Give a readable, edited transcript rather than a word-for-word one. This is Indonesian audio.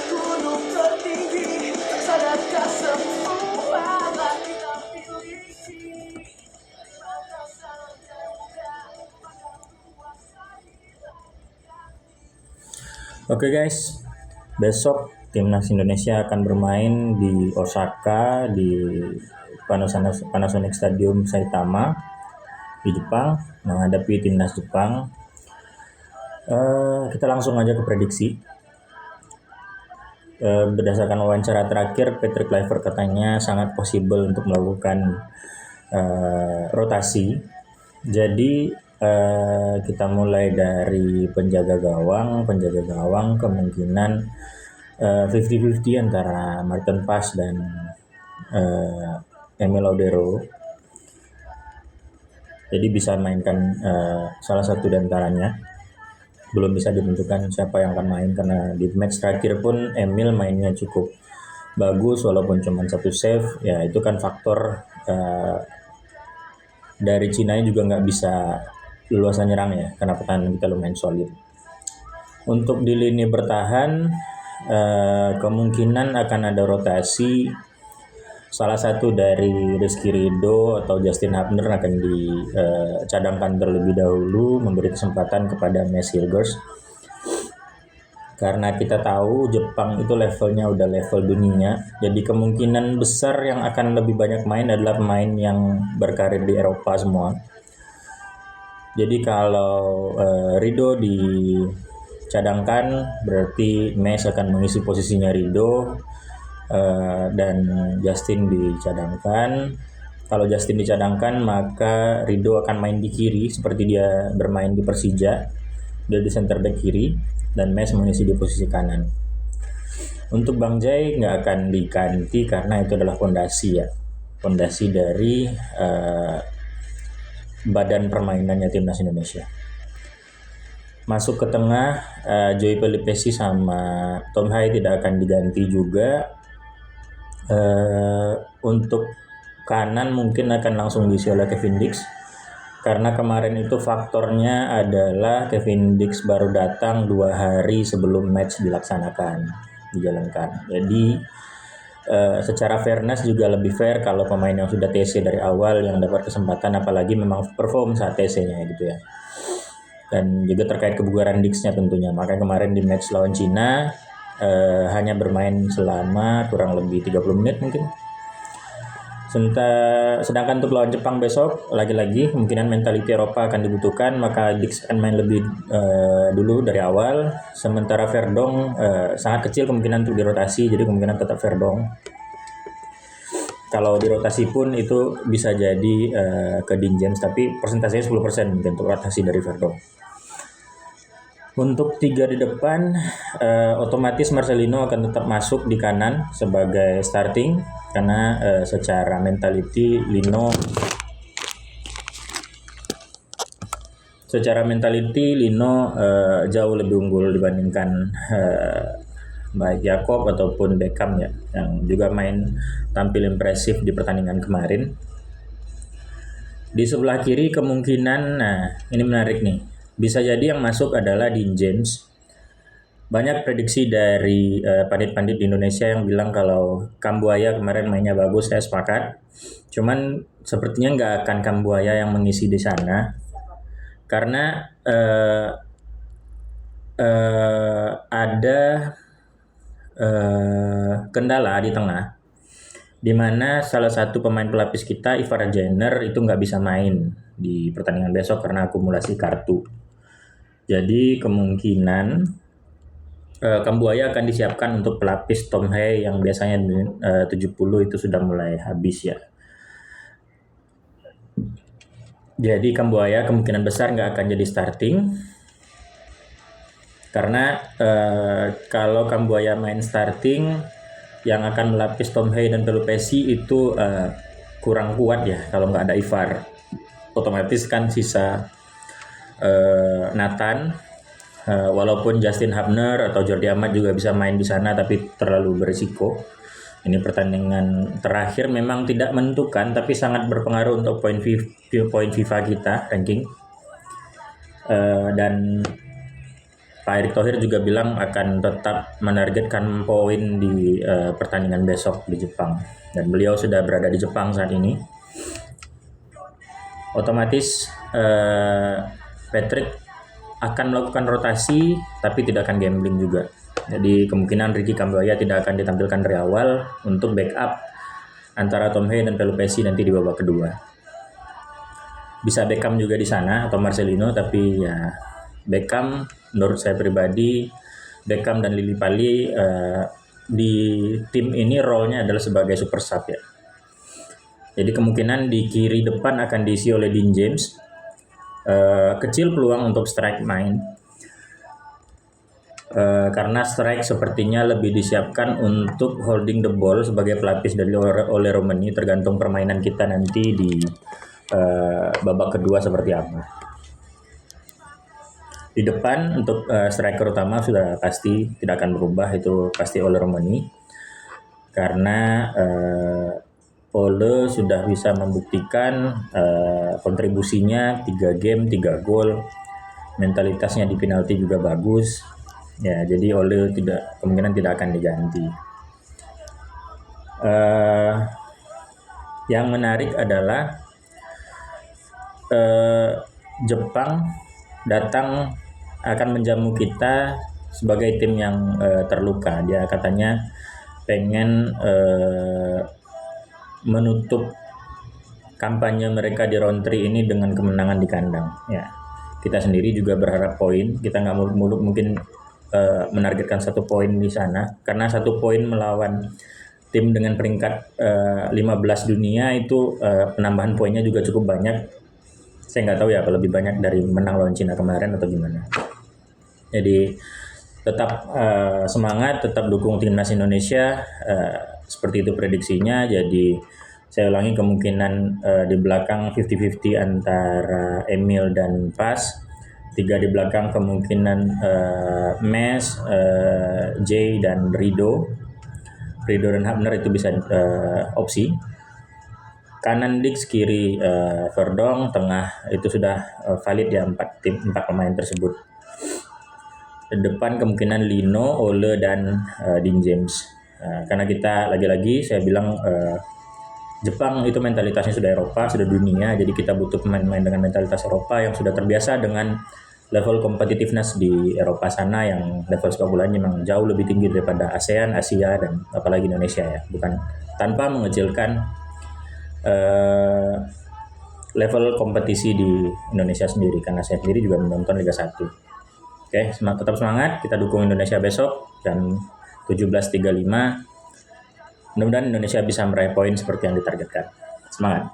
gunung tertinggi, sadarkah semua telah kita miliki. Mata saling terbuka, maka kuasai hati. Oke guys, besok timnas Indonesia akan bermain di Osaka di Panasonic Stadium Saitama di Jepang menghadapi timnas Jepang. Kita langsung aja ke prediksi. Berdasarkan wawancara terakhir, Patrick Kluivert katanya sangat possible untuk melakukan rotasi. Jadi kita mulai dari penjaga gawang kemungkinan 50-50 antara Martin Paes dan Emil Laudero. Jadi bisa mainkan salah satu di antaranya. Belum bisa ditentukan siapa yang akan main karena di match terakhir pun Emil mainnya cukup bagus walaupun cuma satu save. Ya itu kan faktor dari Cina juga nggak bisa leluasa nyerang ya karena pertahanan kita lumayan solid. Untuk di lini bertahan kemungkinan akan ada rotasi. Salah satu dari Rizky Ridho atau Justin Hubner akan dicadangkan terlebih dahulu, memberi kesempatan kepada Mads Hilgers. Karena kita tahu Jepang itu levelnya udah level dunia, jadi kemungkinan besar yang akan lebih banyak main adalah pemain yang berkarir di Eropa semua. Jadi kalau Ridho dicadangkan, berarti Mads akan mengisi posisinya Ridho. Dan Justin dicadangkan. Kalau Justin dicadangkan, maka Ridho akan main di kiri seperti dia bermain di Persija. Dia di center back kiri dan Mads mengisi di posisi kanan. Untuk Bang Jai nggak akan diganti karena itu adalah fondasi dari badan permainannya timnas Indonesia. Masuk ke tengah, Joey Pelipesi sama Tom Hai tidak akan diganti juga. Untuk kanan mungkin akan langsung diisi oleh Kevin Dix karena kemarin itu faktornya adalah Kevin Dix baru datang 2 hari sebelum match dijalankan. Jadi secara fairness juga lebih fair kalau pemain yang sudah TC dari awal yang dapat kesempatan, apalagi memang perform saat TC-nya gitu ya. Dan juga terkait kebugaran Dix-nya tentunya. Makanya kemarin di match lawan Cina hanya bermain selama kurang lebih 30 menit mungkin. Sedangkan untuk lawan Jepang besok, lagi-lagi kemungkinan mentality Eropa akan dibutuhkan, maka Dix akan main lebih dulu dari awal. Sementara Verdong sangat kecil kemungkinan untuk dirotasi, jadi kemungkinan tetap Verdong. Kalau dirotasi pun itu bisa jadi ke Dean James, tapi persentasenya 10% mungkin untuk rotasi dari Verdong. Untuk 3 di depan, otomatis Marcelino akan tetap masuk di kanan sebagai starting karena secara mentality Lino jauh lebih unggul dibandingkan baik Jakob ataupun Beckham ya, yang juga tampil impresif di pertandingan kemarin. Di sebelah kiri kemungkinan, nah ini menarik nih, bisa jadi yang masuk adalah Dean James. Banyak prediksi dari pandit-pandit di Indonesia yang bilang kalau Kambuaya kemarin mainnya bagus, saya sepakat. Cuman sepertinya nggak akan Kambuaya yang mengisi di sana karena ada kendala di tengah, di mana salah satu pemain pelapis kita, Ivar Jenner, itu nggak bisa main di pertandingan besok karena akumulasi kartu. Jadi kemungkinan Kambuaya akan disiapkan untuk pelapis Tom Hai yang biasanya 70 itu sudah mulai habis ya. Jadi Kambuaya kemungkinan besar nggak akan jadi starting. Karena kalau Kambuaya main starting, yang akan melapis Tom Hai dan Pelupesi itu kurang kuat ya kalau nggak ada Ivar. Otomatis kan sisa Nathan, walaupun Justin Hubner atau Jordi Amat juga bisa main di sana, tapi terlalu berisiko. Ini pertandingan terakhir memang tidak menentukan, tapi sangat berpengaruh untuk poin FIFA kita ranking. Dan Pak Erick Thohir juga bilang akan tetap menargetkan poin di pertandingan besok di Jepang, dan beliau sudah berada di Jepang saat ini. Otomatis Patrick akan melakukan rotasi tapi tidak akan gambling juga. Jadi kemungkinan Ricky Kambuaya tidak akan ditampilkan dari awal untuk backup antara Tom Haye dan Pelupesi nanti di babak kedua. Bisa Beckham juga di sana atau Marcelino, tapi ya Beckham menurut saya pribadi, Beckham dan Lili Pali di tim ini role-nya adalah sebagai super sub ya. Jadi kemungkinan di kiri depan akan diisi oleh Dean James. Kecil peluang untuk strike main. Karena strike sepertinya lebih disiapkan untuk holding the ball sebagai pelapis dari oleh Romani, tergantung permainan kita nanti di babak kedua seperti apa. Di depan untuk striker utama sudah pasti tidak akan berubah, itu pasti oleh Romani, karena Ole sudah bisa membuktikan kontribusinya 3 game 3 gol, mentalitasnya di penalti juga bagus. Ya, jadi Ole kemungkinan tidak akan diganti. Yang menarik adalah Jepang datang akan menjamu kita sebagai tim yang terluka. Dia katanya pengen menutup kampanye mereka di round 3 ini dengan kemenangan di kandang. Ya, kita sendiri juga berharap poin. Kita nggak muluk-muluk mungkin menargetkan 1 poin di sana, karena 1 poin melawan tim dengan peringkat 15 dunia itu penambahan poinnya juga cukup banyak. Saya nggak tahu ya kalau lebih banyak dari menang lawan Cina kemarin atau gimana. Jadi tetap semangat, tetap dukung timnas Indonesia, seperti itu prediksinya. Jadi saya ulangi, kemungkinan di belakang 50-50 antara Emil dan Pas. 3 di belakang kemungkinan Mes, Jay dan Rido dan Hapner itu bisa opsi. Kanan Dix, kiri Verdong, tengah itu sudah valid ya 4 pemain tersebut. Depan kemungkinan Lino, Ole dan Dean James. Karena kita lagi-lagi saya bilang Jepang itu mentalitasnya sudah Eropa, sudah dunia, jadi kita butuh pemain-pemain dengan mentalitas Eropa yang sudah terbiasa dengan level competitiveness di Eropa sana, yang level sepak bolanya memang jauh lebih tinggi daripada ASEAN, Asia, dan apalagi Indonesia ya. Bukan tanpa mengecilkan level kompetisi di Indonesia sendiri, karena saya sendiri juga menonton Liga 1. Oke, tetap semangat, kita dukung Indonesia besok jam 17.35. Mudah-mudahan Indonesia bisa meraih poin seperti yang ditargetkan. Semangat!